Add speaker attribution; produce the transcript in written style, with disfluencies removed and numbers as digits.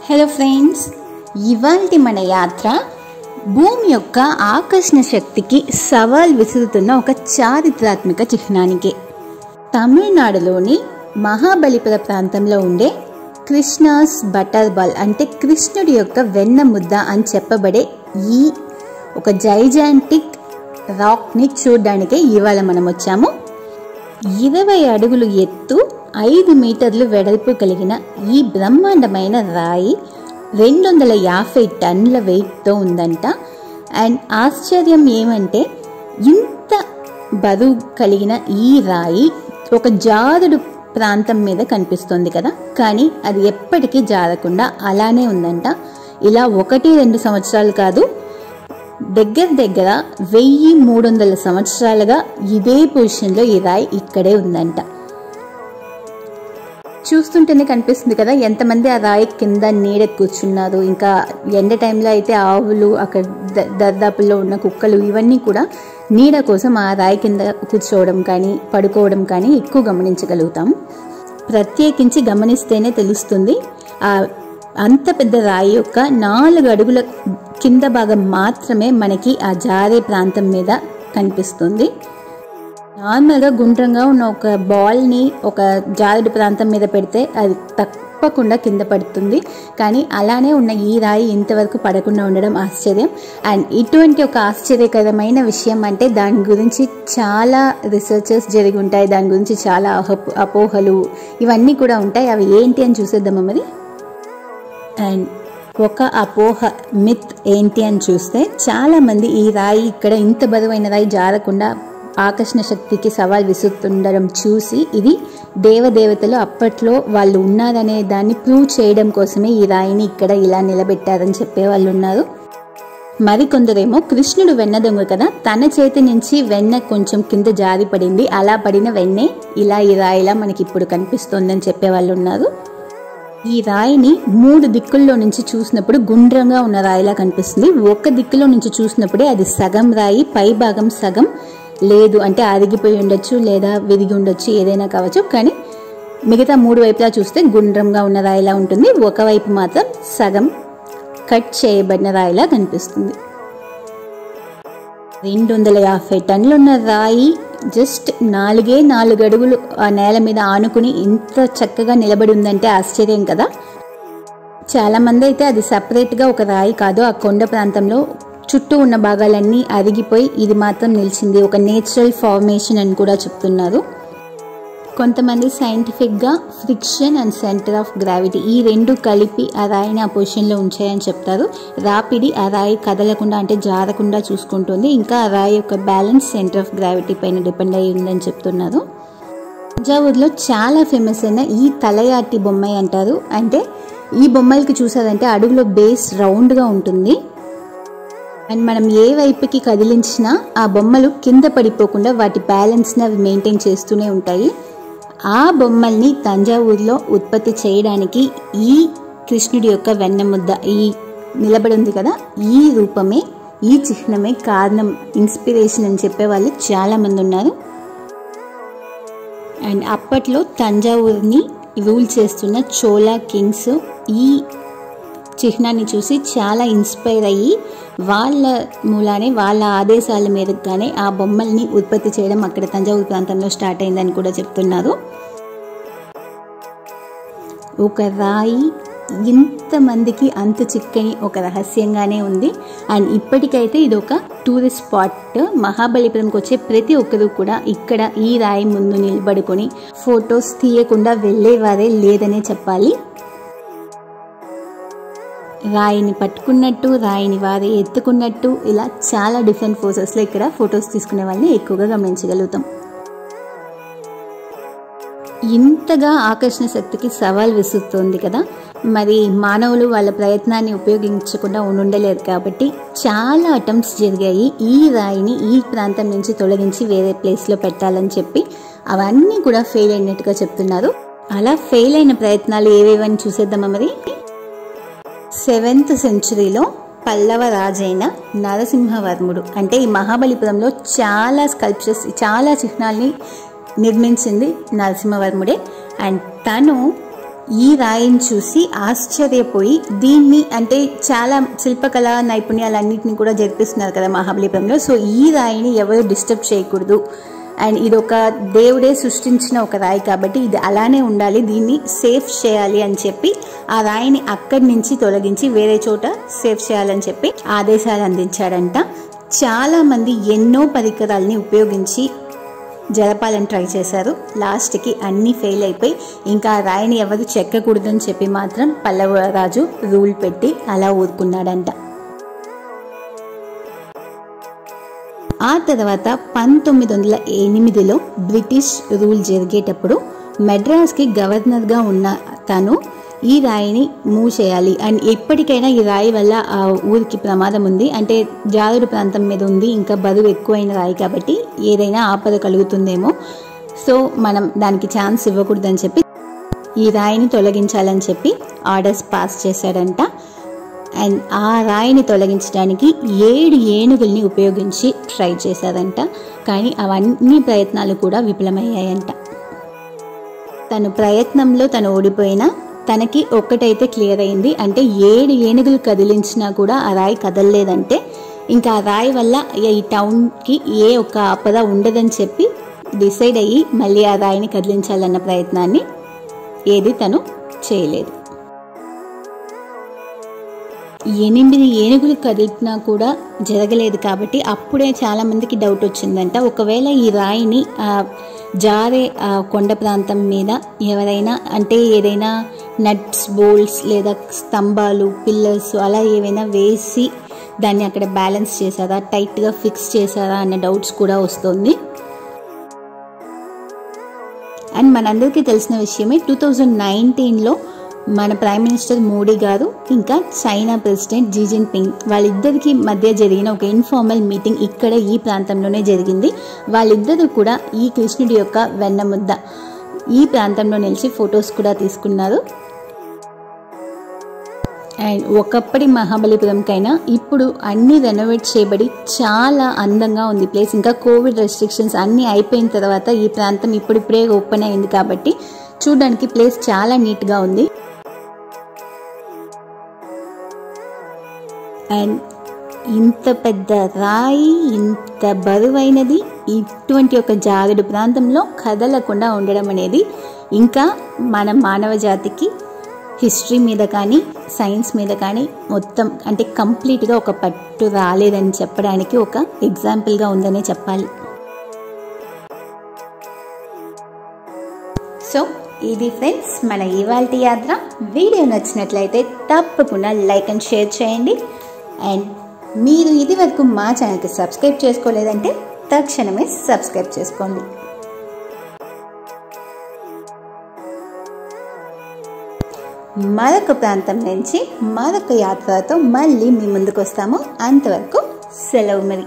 Speaker 1: Hello friends, ఇవాల్టి మన యాత్ర భూమి యొక్క ఆకర్షణ శక్తికి సవాల్ విసురుతున్న ఒక చారిత్రాత్మక చిహ్నానికి. తమిళనాడులోని మహాబలిపుర ప్రాంతంలో ఉండే కృష్ణాస్ బటర్ బాల్ అంటే కృష్ణుడి యొక్క వెన్న ముద్ద అని చెప్పబడే ఈ ఒక జైజాంటిక్ రాక్ని చూడడానికే ఇవాళ మనం వచ్చాము. 20 అడుగులు ఎత్తు, 5 మీటర్లు వెడల్పు కలిగిన ఈ బ్రహ్మాండమైన రాయి 250 టన్నుల వెయిట్తో ఉందంట. అండ్ ఆశ్చర్యం ఏమంటే, ఇంత బరువు కలిగిన ఈ రాయి ఒక జారుడు ప్రాంతం మీద కనిపిస్తుంది కదా, కానీ అది ఎప్పటికీ జారకుండా అలానే ఉందంట. ఇలా 1-2 సంవత్సరాలు కాదు, దగ్గర 1300 సంవత్సరాలుగా ఇదే పొజిషన్లో ఈ రాయి ఇక్కడే ఉందంట. చూస్తుంటేనే కనిపిస్తుంది కదా ఎంతమంది ఆ రాయి కింద నీడ కూర్చున్నారు. ఇంకా ఎండ టైంలో అయితే ఆవులు, అక్కడ దర్దాపుల్లో ఉన్న కుక్కలు ఇవన్నీ కూడా నీడ కోసం ఆ రాయి కింద కూర్చోవడం కానీ పడుకోవడం కానీ ఎక్కువ గమనించగలుగుతాం. ప్రత్యేకించి గమనిస్తేనే తెలుస్తుంది. అంత పెద్ద రాయి యొక్క 4 అడుగుల కింద భాగం మాత్రమే మనకి ఆ జారే ప్రాంతం మీద కనిపిస్తుంది. నార్మల్గా గుండ్రంగా ఉన్న ఒక బాల్ని ఒక జారుడు ప్రాంతం మీద పెడితే అది తప్పకుండా కింద పడుతుంది, కానీ అలానే ఉన్న ఈ రాయి ఇంతవరకు పడకుండా ఉండడం ఆశ్చర్యం. అండ్ ఇటువంటి ఒక ఆశ్చర్యకరమైన విషయం అంటే దాని గురించి చాలా రీసెర్చెస్ జరిగి ఉంటాయి, దాని గురించి చాలా అపోహలు ఇవన్నీ కూడా ఉంటాయి. అవి ఏంటి అని చూసేద్దామా మరి. అండ్ ఒక అపోహ మిత్ ఏంటి అని చూస్తే, చాలామంది ఈ రాయి ఇక్కడ ఇంత బరువైన రాయి జారకుండా ఆకర్షణ శక్తికి సవాల్ విసురుతుండడం చూసి ఇది దేవదేవతలు అప్పట్లో వాళ్ళు ఉన్నారనే దాన్ని ప్రూవ్ చేయడం కోసమే ఈ రాయిని ఇక్కడ ఇలా నిలబెట్టారని చెప్పే వాళ్ళు ఉన్నారు. మరికొందరేమో కృష్ణుడు వెన్న దొంగ కదా, తన చేతి నుంచి వెన్న కొంచెం కింద జారి పడింది, అలా పడిన వెన్నే ఇలా ఈ రాయిలా మనకి ఇప్పుడు కనిపిస్తోందని చెప్పే వాళ్ళు ఉన్నారు. ఈ రాయిని 3 దిక్కుల్లో నుంచి చూసినప్పుడు గుండ్రంగా ఉన్న రాయిలా కనిపిస్తుంది. ఒక దిక్కులో నుంచి చూసినప్పుడే అది సగం రాయి, పై భాగం సగం లేదు, అంటే అరిగిపోయి ఉండొచ్చు లేదా విరిగి ఉండొచ్చు, ఏదైనా కావచ్చు. కానీ మిగతా 3 వైపులా చూస్తే గుండ్రంగా ఉన్న రాయిలా ఉంటుంది, ఒకవైపు మాత్రం సగం కట్ చేయబడిన రాయిలా కనిపిస్తుంది. 250 టన్నులు ఉన్న రాయి జస్ట్ 4 అడుగులు ఆ నేల మీద ఆనుకుని ఇంత చక్కగా నిలబడి ఉందంటే ఆశ్చర్యం కదా. చాలామంది అయితే అది సపరేట్గా ఒక రాయి కాదు, ఆ కొండ ప్రాంతంలో చుట్టూ ఉన్న భాగాలన్నీ అరిగిపోయి ఇది మాత్రం నిలిచింది, ఒక నేచురల్ ఫార్మేషన్ అని కూడా చెప్తున్నారు. కొంతమంది సైంటిఫిక్గా friction and centre of gravity ఈ 2 కలిపి ఆ రాయిని ఆ పొజిషన్లో ఉంచాయని చెప్తారు. రాపిడి ఆ రాయి కదలకుండా అంటే జారకుండా చూసుకుంటుంది, ఇంకా ఆ రాయి యొక్క బ్యాలెన్స్ సెంటర్ ఆఫ్ గ్రావిటీ పైన డిపెండ్ అయ్యి ఉందని చెప్తున్నారు. తంజావూరులో చాలా ఫేమస్ అయిన ఈ తలయాటి బొమ్మ అంటారు. అంటే ఈ బొమ్మలకి చూసారంటే అడుగులో బేస్ రౌండ్గా ఉంటుంది. అండ్ మనం ఏ వైపుకి కదిలించినా ఆ బొమ్మలు కింద పడిపోకుండా వాటి బ్యాలెన్స్ని అవి మెయింటైన్ చేస్తూనే ఉంటాయి. ఆ బొమ్మల్ని తంజావూరులో ఉత్పత్తి చేయడానికి ఈ కృష్ణుడి యొక్క వెన్నముద్ద ఈ నిలబడి ఉంది కదా, ఈ రూపమే, ఈ చిహ్నమే కారణం, ఇన్స్పిరేషన్ అని చెప్పే వాళ్ళు చాలామంది ఉన్నారు. అండ్ అప్పట్లో తంజావూరుని రూల్ చేస్తున్న చోళా కింగ్స్ ఈ చిహ్నాన్ని చూసి చాలా ఇన్స్పైర్ అయ్యి వాళ్ళ మూలానే వాళ్ళ ఆదేశాల మీదగానే ఆ బొమ్మల్ని ఉత్పత్తి చేయడం అక్కడ తంజావూరు ప్రాంతంలో స్టార్ట్ అయిందని కూడా చెప్తున్నారు. ఒక రాయి ఇంతమందికి అంత చిక్కని ఒక రహస్యంగానే ఉంది. అండ్ ఇప్పటికైతే ఇది ఒక టూరిస్ట్ స్పాట్. మహాబలిపురంకి వచ్చే ప్రతి ఒక్కరూ కూడా ఇక్కడ ఈ రాయి ముందు నిలబడుకొని ఫొటోస్ తీయకుండా వెళ్ళేవారే లేదనే చెప్పాలి. రాయిని పట్టుకున్నట్టు, రాయిని వారే ఎత్తుకున్నట్టు, ఇలా చాలా డిఫరెంట్ పోజెస్లో ఇక్కడ ఫొటోస్ తీసుకునే వాళ్ళని ఎక్కువగా గమనించగలుగుతాం. ఇంతగా ఆకర్షణ శక్తికి సవాల్ విసురుతోంది కదా, మరి మానవులు వాళ్ళ ప్రయత్నాన్ని ఉపయోగించకుండా ఉండలేరు కాబట్టి చాలా అటెంప్ట్స్ జరిగాయి ఈ రాయిని ఈ ప్రాంతం నుంచి తొలగించి వేరే ప్లేస్లో పెట్టాలని చెప్పి. అవన్నీ కూడా ఫెయిల్ అయినట్టుగా చెప్తున్నారు. అలా ఫెయిల్ అయిన ప్రయత్నాలు ఏవేవని చూసేద్దామా మరి. 7th సెంచరీలో పల్లవ రాజైన నరసింహవర్ముడు అంటే ఈ మహాబలిపురంలో చాలా స్కల్ప్చర్స్, చాలా చిహ్నాల్ని నిర్మించింది నరసింహవర్ముడే. అండ్ తను ఈ రాయిని చూసి ఆశ్చర్యపోయి దీన్ని అంటే చాలా శిల్పకళ నైపుణ్యాలన్నింటినీ కూడా జరిపిస్తున్నారు కదా మహాబలిపురంలో. సో ఈ రాయిని ఎవరు డిస్టర్బ్ చేయకూడదు అండ్ ఇది ఒక దేవుడే సృష్టించిన ఒక రాయి కాబట్టి ఇది అలానే ఉండాలి, దీన్ని సేఫ్ చేయాలి అని చెప్పి ఆ రాయిని అక్కడి నుంచి తొలగించి వేరే చోట సేఫ్ చేయాలని చెప్పి ఆదేశాలు అందించాడంట. చాలా మంది ఎన్నో పరికరాలని ఉపయోగించి జరపాలని ట్రై చేశారు. లాస్ట్కి అన్నీ ఫెయిల్ అయిపోయి ఇంకా ఆ రాయిని ఎవరు చెక్కకూడదని చెప్పి మాత్రం పల్లవ రాజు రూల్ పెట్టి అలా ఊరుకున్నాడంట. ఆ తర్వాత 1908లో బ్రిటిష్ రూల్ జరిగేటప్పుడు మెడ్రాస్కి గవర్నర్గా ఉన్న తను ఈ రాయిని మూవ్ చేయాలి అండ్ ఎప్పటికైనా ఈ రాయి వల్ల ఆ ఊరికి ప్రమాదం ఉంది, అంటే జారుడు ప్రాంతం మీద ఉంది, ఇంకా బరువు ఎక్కువైన రాయి కాబట్టి ఏదైనా ఆపద కలుగుతుందేమో, సో మనం దానికి ఛాన్స్ ఇవ్వకూడదని చెప్పి ఈ రాయిని తొలగించాలని చెప్పి ఆర్డర్స్ పాస్ చేశాడంట. అండ్ ఆ రాయిని తొలగించడానికి 7 ఏనుగుల్ని ఉపయోగించి ట్రై చేశారంట. కానీ అవన్నీ ప్రయత్నాలు కూడా విఫలమయ్యాయంట. తను ప్రయత్నంలో తను ఓడిపోయినా తనకి ఒక్కటైతే క్లియర్ అయింది, అంటే 7 ఏనుగులు కదిలించినా కూడా ఆ రాయి కదలలేదంటే ఇంకా ఆ రాయి వల్ల ఈ టౌన్కి ఏ ఒక్క ఆపద ఉండదని చెప్పి డిసైడ్ అయ్యి మళ్ళీ ఆ రాయిని కదిలించాలన్న ప్రయత్నాన్ని ఏది తను చేయలేదు. 8 ఏనుగులు కదిలినా కూడా జరగలేదు కాబట్టి అప్పుడే చాలా మందికి డౌట్ వచ్చిందంట, ఒకవేళ ఈ రాయిని జారే కొండ ప్రాంతం మీద ఎవరైనా అంటే ఏదైనా నట్స్ బోల్ట్స్ లేదా స్తంభాలు పిల్లర్స్ అలా ఏవైనా వేసి దాన్ని అక్కడ బ్యాలెన్స్ చేశారా, టైట్గా ఫిక్స్ చేశారా అన్న డౌట్స్ కూడా వస్తుంది. అండ్ మనందరికీ తెలిసిన విషయమే 2019లో మన ప్రైమ్ మినిస్టర్ మోడీ గారు ఇంకా చైనా ప్రెసిడెంట్ జీ జిన్పింగ్ వాళ్ళిద్దరికి మధ్య జరిగిన ఒక ఇన్ఫార్మల్ మీటింగ్ ఇక్కడ ఈ ప్రాంతంలోనే జరిగింది. వాళ్ళిద్దరూ కూడా ఈ కృష్ణుడి యొక్క వెన్నముద్ద ఈ ప్రాంతంలో నిలిచి ఫొటోస్ కూడా తీసుకున్నారు. అండ్ ఒకప్పటి మహాబలిపురంకైనా ఇప్పుడు అన్నీ రెనోవేట్ చేయబడి చాలా అందంగా ఉంది ప్లేస్. ఇంకా కోవిడ్ రెస్ట్రిక్షన్స్ అన్నీ అయిపోయిన తర్వాత ఈ ప్రాంతం ఇప్పుడిప్పుడే ఓపెన్ అయింది కాబట్టి చూడడానికి ప్లేస్ చాలా నీట్గా ఉంది. అండ్ ఇంత పెద్ద రాయి, ఇంత బరువైనది ఇటువంటి ఒక జారుడు ప్రాంతంలో కదలకుండా ఉండడం అనేది ఇంకా మన మానవ జాతికి హిస్టరీ మీద కానీ సైన్స్ మీద కానీ మొత్తం అంటే కంప్లీట్గా ఒక పట్టు రాలేదని చెప్పడానికి ఒక ఎగ్జాంపుల్గా ఉందనే చెప్పాలి. సో ఇది ఫ్రెండ్స్ మన ఇవాల్టి యాత్ర. వీడియో నచ్చినట్లయితే తప్పకుండా లైక్ అండ్ షేర్ చేయండి. అండ్ మీరు ఇది వరకు మా ఛానల్కి సబ్స్క్రైబ్ చేసుకోలేదంటే తక్షణమే సబ్స్క్రైబ్ చేసుకోండి. మరొక ప్రాంతం నుంచి మరొక యాత్రతో మళ్ళీ మీ ముందుకు వస్తాము. అంతవరకు సెలవు మరి.